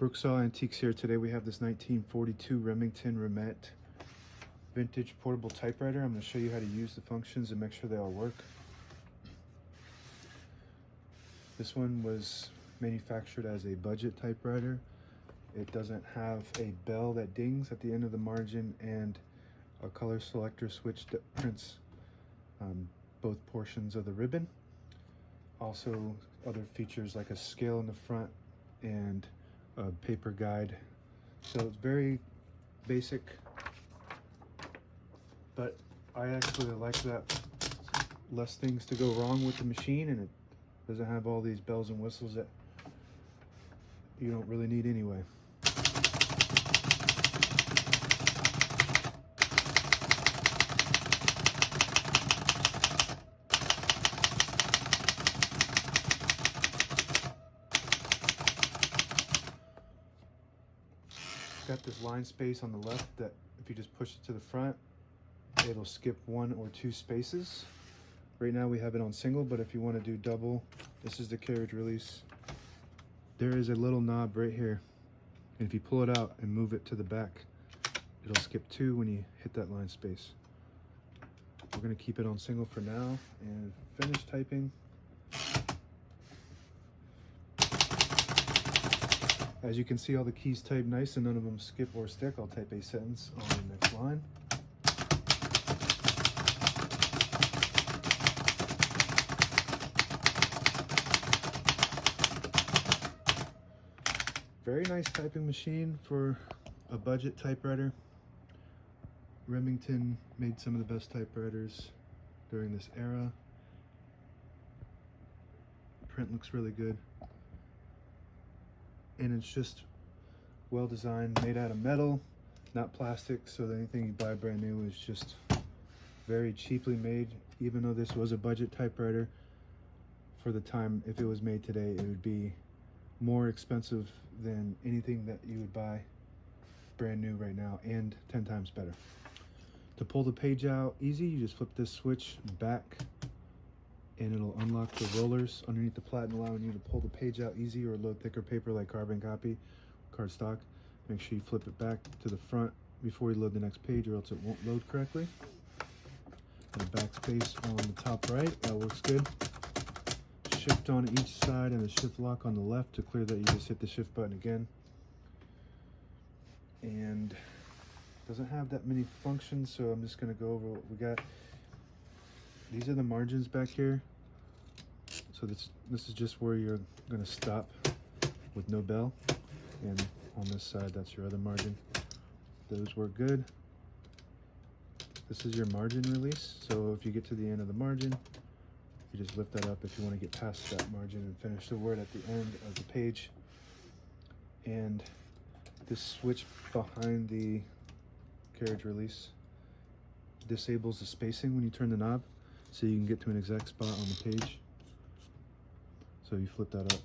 Brooksaw Antiques here. Today we have this 1942 Remington Remette vintage portable typewriter. I'm going to show you how to use the functions and make sure they all work. This one was manufactured as a budget typewriter. It doesn't have a bell that dings at the end of the margin and a color selector switch that prints both portions of the ribbon. Also other features like a scale in the front and a paper guide. So it's very basic, but I actually like that less things to go wrong with the machine, and it doesn't have all these bells and whistles that you don't really need anyway. Got this line space on the left that if you just push it to the front, it'll skip 1 or 2 spaces. Right now we have it on single, but if you want to do double, this is the carriage release. There is a little knob right here, and if you pull it out and move it to the back, it'll skip 2 when you hit that line space. We're going to keep it on single for now and finish typing. As you can see, all the keys type nice and none of them skip or stick. I'll type a sentence on the next line. Very nice typing machine for a budget typewriter. Remington made some of the best typewriters during this era. The print looks really good. And it's just well designed, made out of metal, not plastic, so that anything you buy brand new is just very cheaply made. Even though this was a budget typewriter, for the time, if it was made today, it would be more expensive than anything that you would buy brand new right now, and 10 times better. To pull the page out easy, you just flip this switch back and it'll unlock the rollers underneath the platen, allowing you to pull the page out easy or load thicker paper like carbon copy, cardstock. Make sure you flip it back to the front before you load the next page, or else it won't load correctly. And a backspace on the top right, that works good. Shift on each side and a shift lock on the left. To clear that, you just hit the shift button again. And doesn't have that many functions, so I'm just going to go over what we got. These are the margins back here. So this is just where you're going to stop with no bell. And on this side, that's your other margin. Those work good. This is your margin release. So if you get to the end of the margin, you just lift that up if you want to get past that margin and finish the word at the end of the page. And this switch behind the carriage release disables the spacing when you turn the knob, so you can get to an exact spot on the page. So you flip that up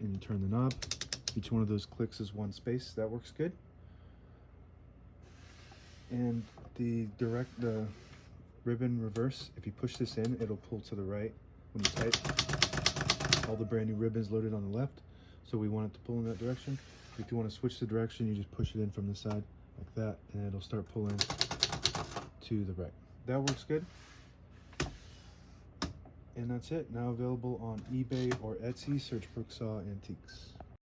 and you turn the knob. Each one of those clicks is 1 space. That works good. And the ribbon reverse, if you push this in, it'll pull to the right when you type. All the brand new ribbons loaded on the left, so we want it to pull in that direction. If you want to switch the direction, you just push it in from the side like that, and it'll start pulling to the right. That works good. And that's it. Now available on eBay or Etsy. Search Brooksaw Antiques.